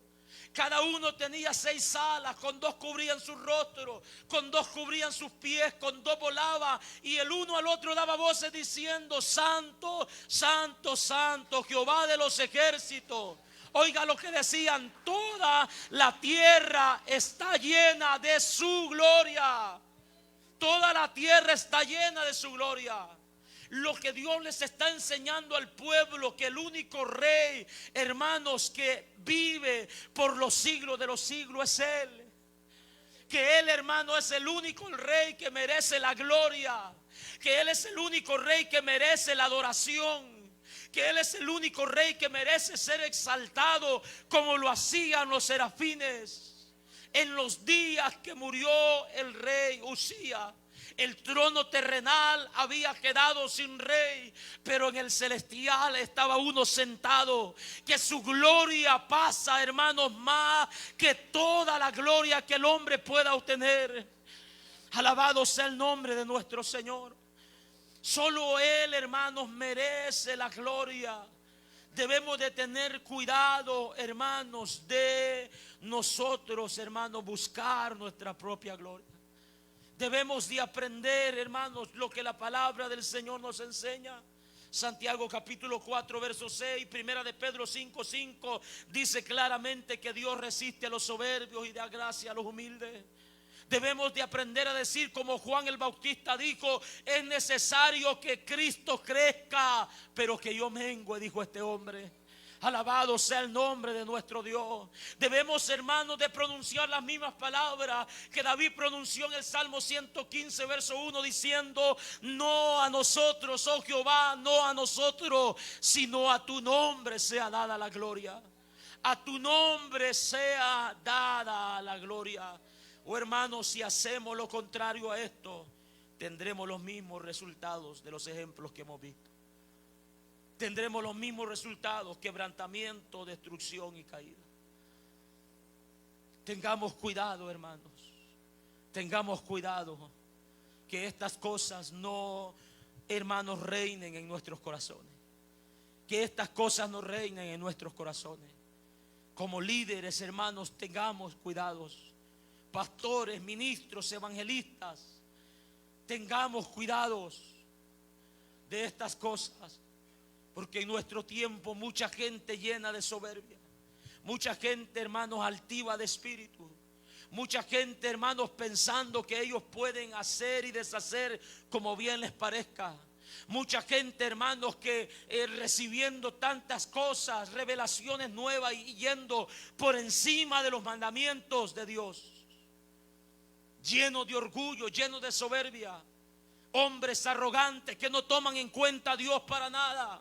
Cada uno tenía 6 alas, con 2 cubrían su rostro, con 2 cubrían sus pies, con 2 volaba, y el uno al otro daba voces diciendo: Santo, Santo, Santo, Jehová de los ejércitos. Oiga lo que decían: toda la tierra está llena de su gloria. Toda la tierra está llena de su gloria. Lo que Dios les está enseñando al pueblo, que el único rey, hermanos, que vive por los siglos de los siglos es Él. Que Él, hermano, es el único rey que merece la gloria. Que Él es el único rey que merece la adoración. Que Él es el único rey que merece ser exaltado como lo hacían los serafines. En los días que murió el rey Usías, el trono terrenal había quedado sin rey, pero en el celestial estaba uno sentado, que su gloria pasa, hermanos, más que toda la gloria que el hombre pueda obtener. Alabado sea el nombre de nuestro Señor. Solo Él, hermanos, merece la gloria. Debemos de tener cuidado, hermanos, de nosotros, hermanos, buscar nuestra propia gloria. Debemos de aprender, hermanos, lo que la palabra del Señor nos enseña. Santiago capítulo 4 verso 6, primera de Pedro 5:5 dice claramente que Dios resiste a los soberbios y da gracia a los humildes. Debemos de aprender a decir como Juan el Bautista dijo: es necesario que Cristo crezca, pero que yo mengue, dijo este hombre. Alabado sea el nombre de nuestro Dios. Debemos, hermanos, de pronunciar las mismas palabras que David pronunció en el Salmo 115 verso 1, diciendo: no a nosotros, oh Jehová, no a nosotros, sino a tu nombre sea dada la gloria. A tu nombre sea dada la gloria. Oh hermanos, si hacemos lo contrario a esto, tendremos los mismos resultados de los ejemplos que hemos visto. Tendremos los mismos resultados: quebrantamiento, destrucción y caída. Tengamos cuidado, hermanos. Tengamos cuidado que estas cosas no, hermanos, reinen en nuestros corazones. Que estas cosas no reinen en nuestros corazones. Como líderes, hermanos, tengamos cuidados. Pastores, ministros, evangelistas, tengamos cuidados de estas cosas. Porque en nuestro tiempo mucha gente llena de soberbia, mucha gente, hermanos, altiva de espíritu, mucha gente, hermanos, pensando que ellos pueden hacer y deshacer como bien les parezca. Mucha gente, hermanos, que recibiendo tantas cosas, revelaciones nuevas y yendo por encima de los mandamientos de Dios, llenos de orgullo, llenos de soberbia, hombres arrogantes que no toman en cuenta a Dios para nada.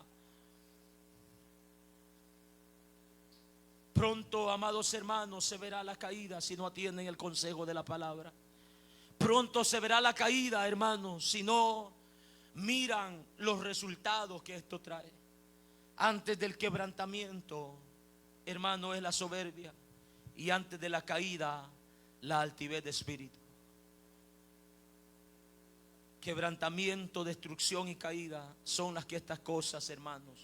Pronto, amados hermanos, se verá la caída si no atienden el consejo de la palabra. Pronto se verá la caída, hermanos, si no miran los resultados que esto trae. Antes del quebrantamiento, hermano, es la soberbia. Y antes de la caída la altivez de espíritu. Quebrantamiento, destrucción y caída son las que estas cosas, hermanos,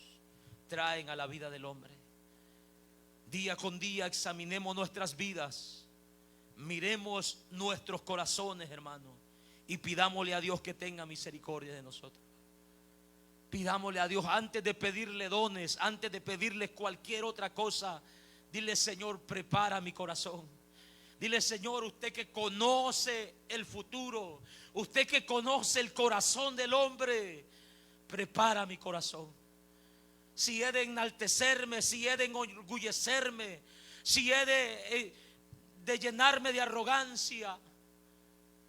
traen a la vida del hombre. Día con día examinemos nuestras vidas, miremos nuestros corazones, hermanos, y pidámosle a Dios que tenga misericordia de nosotros. Pidámosle a Dios, antes de pedirle dones, antes de pedirle cualquier otra cosa, dile: Señor, prepara mi corazón. Dile: Señor, usted que conoce el futuro, usted que conoce el corazón del hombre, prepara mi corazón. Si he de enaltecerme, si he de enorgullecerme, si he de llenarme de arrogancia,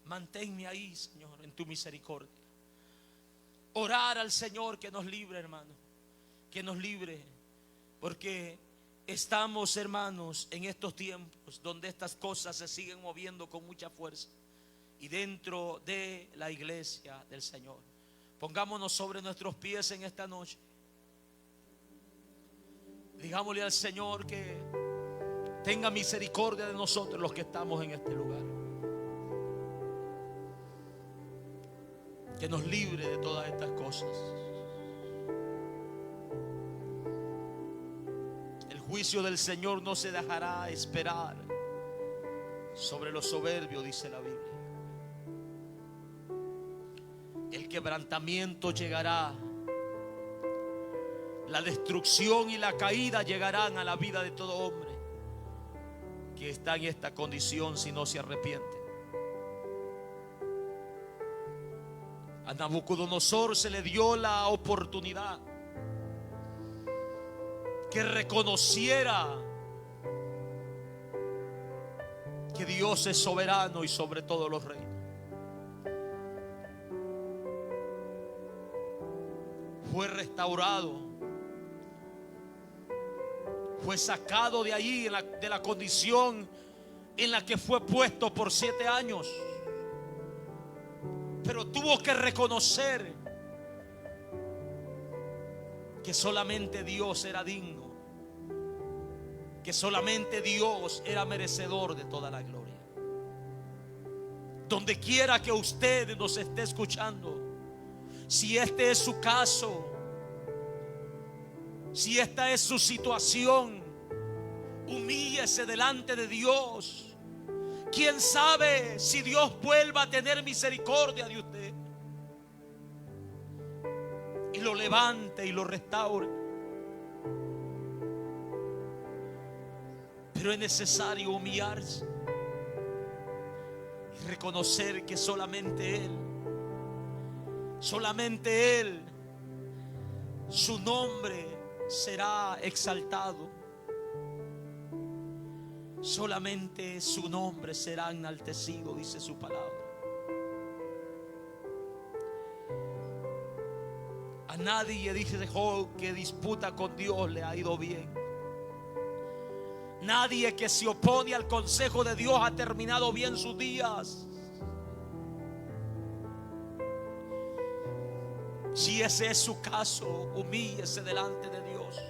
manténme ahí, Señor, en tu misericordia. Orar al Señor que nos libre, hermano, que nos libre, porque estamos, hermanos, en estos tiempos donde estas cosas se siguen moviendo con mucha fuerza. Y dentro de la iglesia del Señor, pongámonos sobre nuestros pies en esta noche. Digámosle al Señor que tenga misericordia de nosotros los que estamos en este lugar. Que nos libre de todas estas cosas. El juicio del Señor no se dejará esperar sobre los soberbios, dice la Biblia. El quebrantamiento llegará. La destrucción y la caída llegarán a la vida de todo hombre que está en esta condición si no se arrepiente. A Nabucodonosor se le dio la oportunidad que reconociera que Dios es soberano y sobre todos los reinos. Fue restaurado. Fue sacado de allí, de la condición en la que fue puesto por 7 años. Pero tuvo que reconocer que solamente Dios era digno, que solamente Dios era merecedor de toda la gloria. Donde quiera que usted nos esté escuchando, si este es su caso, si esta es su situación, humíllese delante de Dios. ¿Quién sabe si Dios vuelva a tener misericordia de usted y lo levante y lo restaure? Pero es necesario humillarse y reconocer que solamente Él, su nombre será exaltado. Solamente su nombre será enaltecido, dice su palabra. A nadie, dice Job, que disputa con Dios le ha ido bien. Nadie que se opone al consejo de Dios ha terminado bien sus días. Si ese es su caso, humíllese delante de Dios.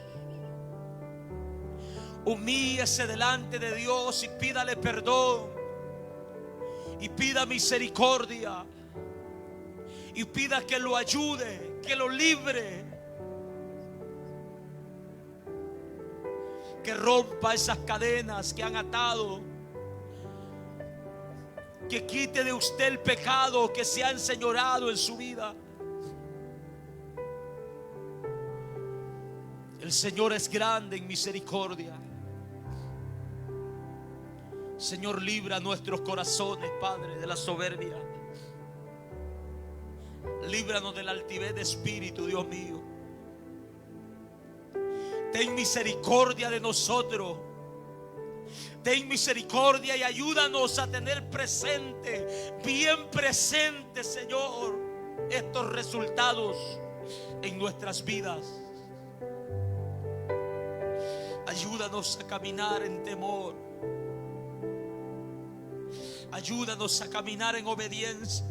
Humíllese delante de Dios y pídale perdón. Y pida misericordia. Y pida que lo ayude, que lo libre. Que rompa esas cadenas que han atado. Que quite de usted el pecado que se ha enseñoreado en su vida. El Señor es grande en misericordia. Señor, libra nuestros corazones, Padre, de la soberbia. Líbranos de la altivez de espíritu, Dios mío. Ten misericordia de nosotros. Ten misericordia y ayúdanos a tener presente, bien presente, Señor, estos resultados en nuestras vidas. Ayúdanos a caminar en temor. Ayúdanos a caminar en obediencia.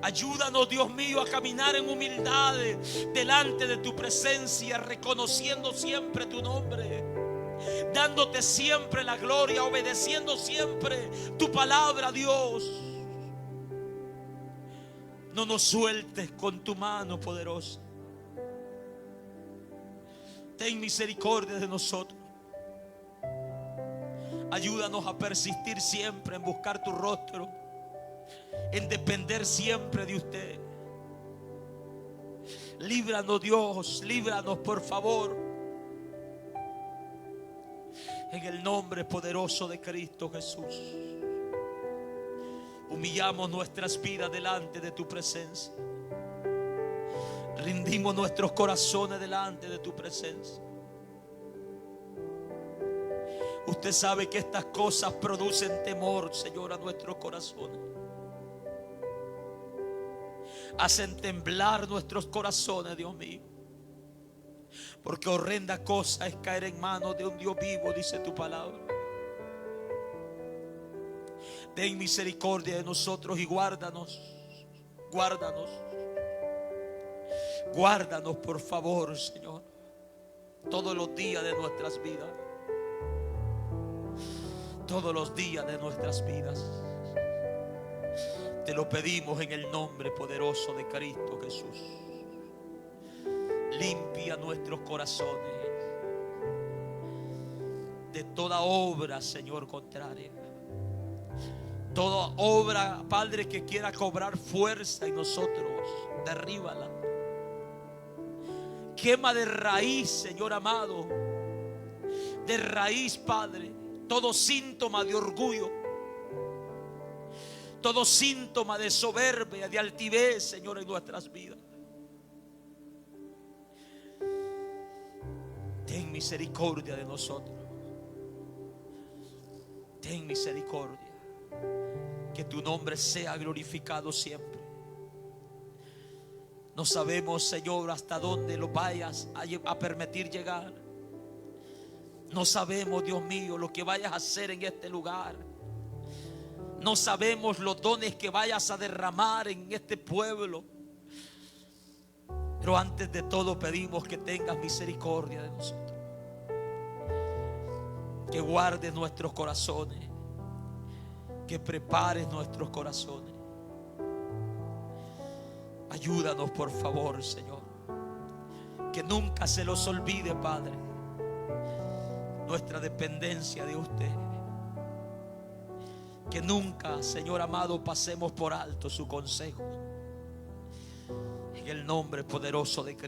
Ayúdanos, Dios mío, a caminar en humildad delante de tu presencia, reconociendo siempre tu nombre, dándote siempre la gloria, obedeciendo siempre tu palabra, Dios. No nos sueltes con tu mano poderosa. Ten misericordia de nosotros. Ayúdanos a persistir siempre en buscar tu rostro, en depender siempre de usted. Líbranos, Dios, líbranos, por favor. En el nombre poderoso de Cristo Jesús. Humillamos nuestras vidas delante de tu presencia. Rendimos nuestros corazones delante de tu presencia. Usted sabe que estas cosas producen temor, Señor, a nuestros corazones. Hacen temblar nuestros corazones, Dios mío. Porque horrenda cosa es caer en manos de un Dios vivo, dice tu palabra. Ten misericordia de nosotros y guárdanos. Guárdanos. Guárdanos, por favor, Señor, todos los días de nuestras vidas. Todos los días de nuestras vidas. Te lo pedimos en el nombre poderoso de Cristo Jesús. Limpia nuestros corazones de toda obra, Señor, contraria. Toda obra, Padre, que quiera cobrar fuerza en nosotros, derríbala. Quema de raíz, Señor amado, de raíz, Padre, todo síntoma de orgullo, todo síntoma de soberbia, de altivez, Señor, en nuestras vidas. Ten misericordia de nosotros. Ten misericordia. Que tu nombre sea glorificado siempre. No sabemos, Señor, hasta dónde lo vayas a permitir llegar. No sabemos, Dios mío, lo que vayas a hacer en este lugar. No sabemos los dones que vayas a derramar en este pueblo. Pero antes de todo pedimos que tengas misericordia de nosotros. Que guardes nuestros corazones. Que prepares nuestros corazones. Ayúdanos, por favor, Señor. Que nunca se los olvide, Padre, nuestra dependencia de usted. Que nunca, Señor amado, pasemos por alto su consejo. En el nombre poderoso de Cristo.